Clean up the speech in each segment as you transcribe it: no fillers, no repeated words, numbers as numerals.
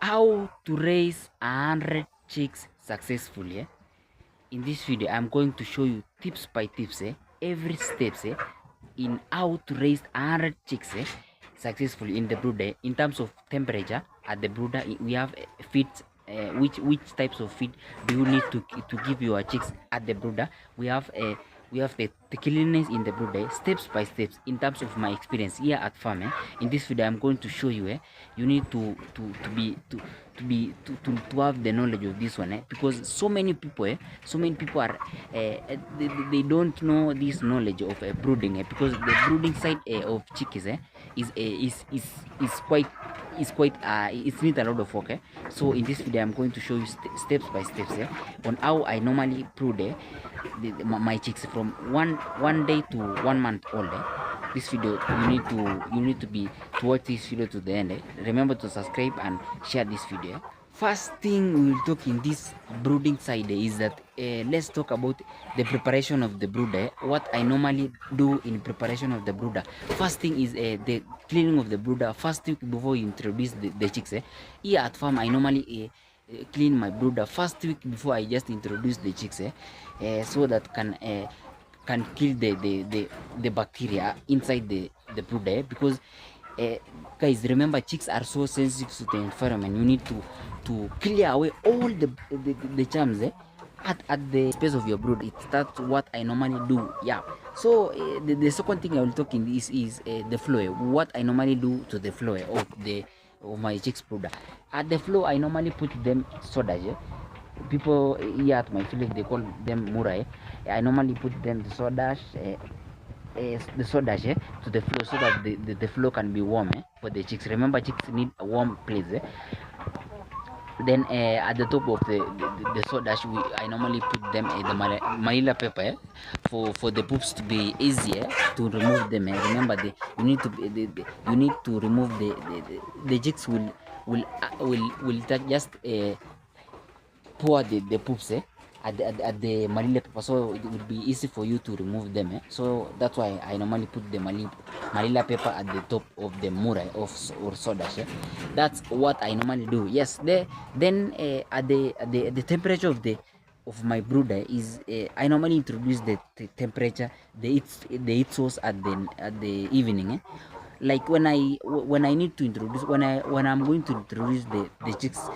how to raise 100 chicks successfully. In this video I'm going to show you tips by tips, every steps, in how to raise 100 chicks successfully in the brooder. In terms of temperature at the brooder, we have feed, which types of feed do you need to give your chicks at the brooder. We have the cleanliness in the brooder, steps by steps, in terms of my experience here at farm. In this video I'm going to show you, you need to have the knowledge of this one, because so many people are they don't know this knowledge of brooding, because the brooding side of chicks is quite it's need a lot of work. So in this video I'm going to show you steps by steps, on how I normally brood my chicks from one day to 1 month old. This video you need to watch this video to the end. Remember to subscribe and share this video. First thing we will talk in this brooding side is that let's talk about the preparation of the brooder. What I normally do in preparation of the brooder, first thing is the cleaning of the brooder. First thing before you introduce the chicks, here at farm I normally clean my brooder first week before I just introduce the chicks, so that can kill the bacteria inside the brooder. Because guys, remember, chicks are so sensitive to the environment. You need to clear away all the germs at the space of your brood. That's what I normally do. Yeah. So the second thing I will talk in this is the floor. What I normally do to the floor of my chicks brooder. At the floor I normally put them soda. People here at my village they call them murai. I normally put them the soda to the floor, so that the floor can be warm for the chicks. Remember, chicks need a warm place. Then at the top of the soda ash, I normally put them the manila pepper, for the poops to be easier to remove them. Remember, you need to remove the chicks will just pour the poops at the manila pepper, so it would be easy for you to remove them. So that's why I normally put the manila pepper at the top of the murai or soda ash. That's what I normally do. Yes, then at the temperature of my brooder is I normally introduce the temperature, the heat source at the evening. Like when I need to introduce, when I'm going to introduce the chicks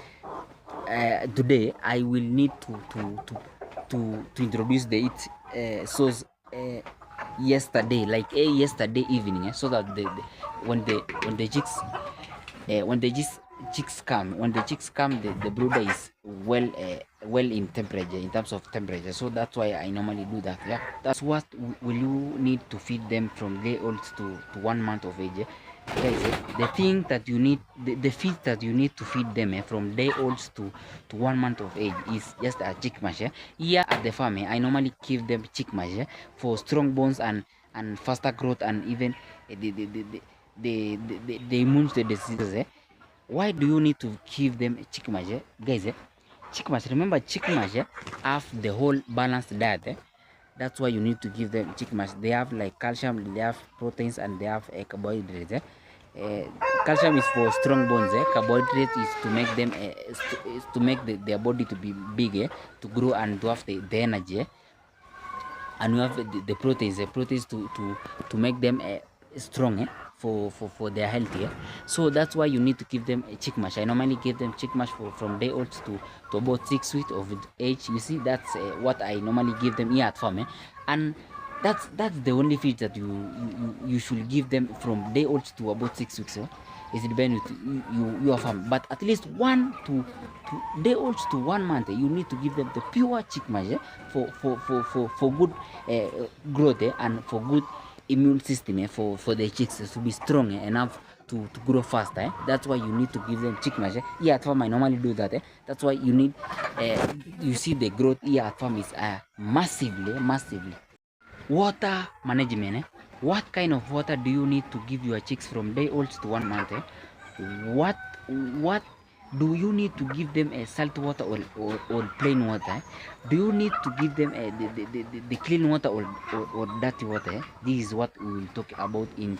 today, I will need to introduce the heat source yesterday, like yesterday evening, so that when the chicks when the chicks come, the brooder is well in temperature, in terms of temperature. So that's why I normally do that. Yeah, that's what will you need to feed them from day old to 1 month of age. Guys, the thing that you need, the feed that you need to feed them from day old to 1 month of age is just a chick mash. Here at the farm, I normally give them chick mash for strong bones and faster growth, and even the immune diseases. Why do you need to give them chick mash, guys? Chick mash, remember, chick mash have the whole balanced diet. That's why you need to give them chick mash. They have like calcium, they have proteins, and they have carbohydrates. Calcium is for strong bones. Carbohydrate is to make them is to make their body to be big, to grow and to have the energy. And we have the proteins, to make them strong, for their health. So that's why you need to give them a chick mash. I normally give them chick mash from day old to about 6 weeks of age. You see, that's what I normally give them here at farm. And that's the only feed that you should give them from day old to about 6 weeks. Is it depends with your farm, but at least 1 to day old to 1 month, you need to give them the pure chick mash, for good growth, and for good immune system, for the chicks to be strong enough to grow faster. That's why you need to give them chick mash. Here at farm I normally do that. That's why you need you see the growth here at farm is massively. Water management. What kind of water do you need to give your chicks from day old to 1 month? What do you need to give them a salt water or plain water? Do you need to give them the clean water or dirty water? This is what we will talk about in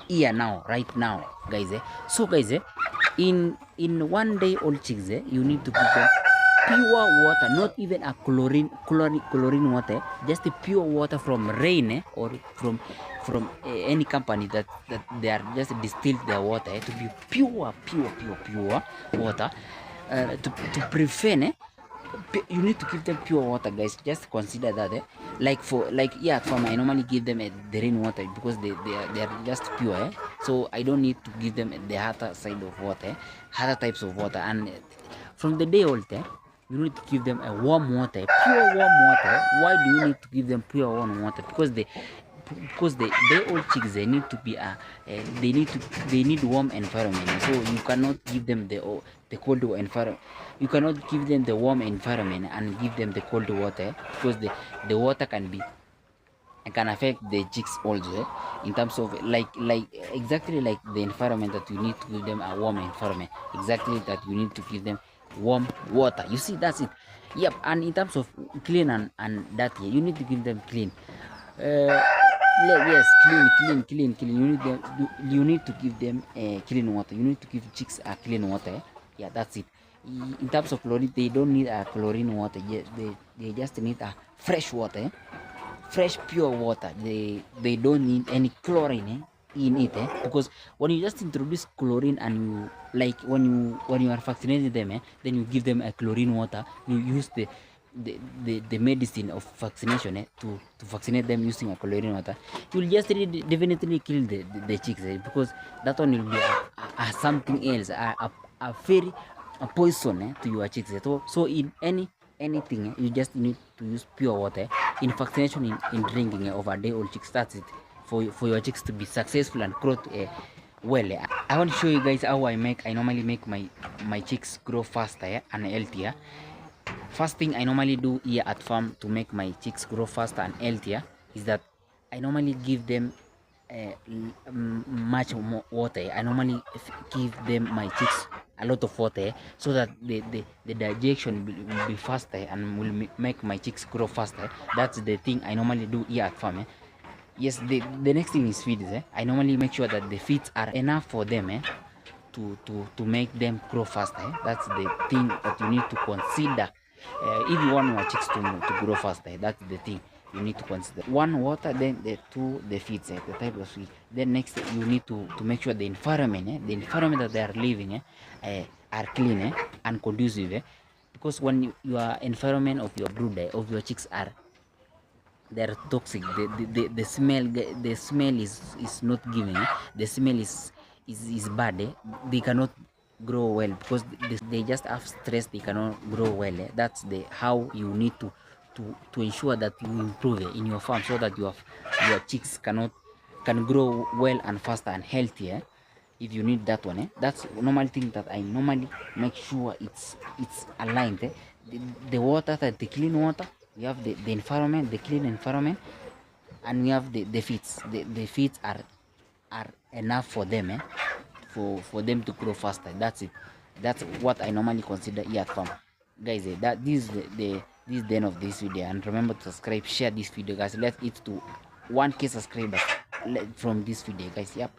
here now, right now, guys. So guys, in 1 day old chicks, you need to give them pure water, not even a chlorine water, just the pure water from rain, or from any company that they are just distilled their water, to be pure water, to prevent, you need to give them pure water, guys. Just consider that, yeah, from I normally give them the rainwater, because they are just pure, so I don't need to give them the other side of water, other types of water. And from the day old, you need to give them a warm water, pure warm water. Why do you need to give them pure warm water? Because the day old chicks, they need to be they need warm environment, so you cannot give them the cold environment. You cannot give them the warm environment and give them the cold water, because the water can affect the chicks also, in terms of exactly like the environment that you need to give them a warm environment, exactly that you need to give them warm water. You see, that's it. Yep. And in terms of clean and dirty, you need to give them clean. Yes, clean. You need to give them clean water. You need to give chicks a clean water. Yeah, that's it. In terms of chlorine, they don't need a chlorine water. They just need a fresh water, fresh pure water. They don't need any chlorine in it, because when you just introduce chlorine, and you, like when you are vaccinating them, then you give them a chlorine water, you use the medicine of vaccination, to vaccinate them using a chlorine water, you will just really definitely kill the chicks, because that one will be a something else, a very a poison, to your chicks. So in anything, you just need to use pure water in vaccination, in drinking, of a day old chicks. That's it, for your chicks to be successful and grow well. I want to show you guys how I normally make my chicks grow faster, and healthier. First thing I normally do here at farm to make my chicks grow faster and healthier is that I normally give them much more water. I normally give them, my chicks, a lot of water, so that the digestion will be faster, and will make my chicks grow faster. That's the thing I normally do here at farm. Yes, the next thing is feeds. I normally make sure that the feeds are enough for them, to make them grow faster. That's the thing that you need to consider. If you want your chicks to grow faster, that's the thing you need to consider. One, water, then the feeds, the type of feed. Then next, you need to make sure the environment that they are living are clean and conducive, because when your environment of your brood, of your chicks, they're toxic, the smell is not giving, the smell is bad, they cannot grow well, because they just have stress, they cannot grow well. That's how you need to ensure that you improve in your farm, so that your chicks can grow well and faster and healthier. If you need that one, that's normal thing that I normally make sure it's aligned. The water, the clean water, we have the environment, the clean environment, and we have the feeds. The feeds are enough for them, for them to grow faster. That's it. That's what I normally consider here at farm, guys. That this is the end of this video, and remember to subscribe, share this video, guys. Let's it to 1K subscribers from this video, guys. Yep.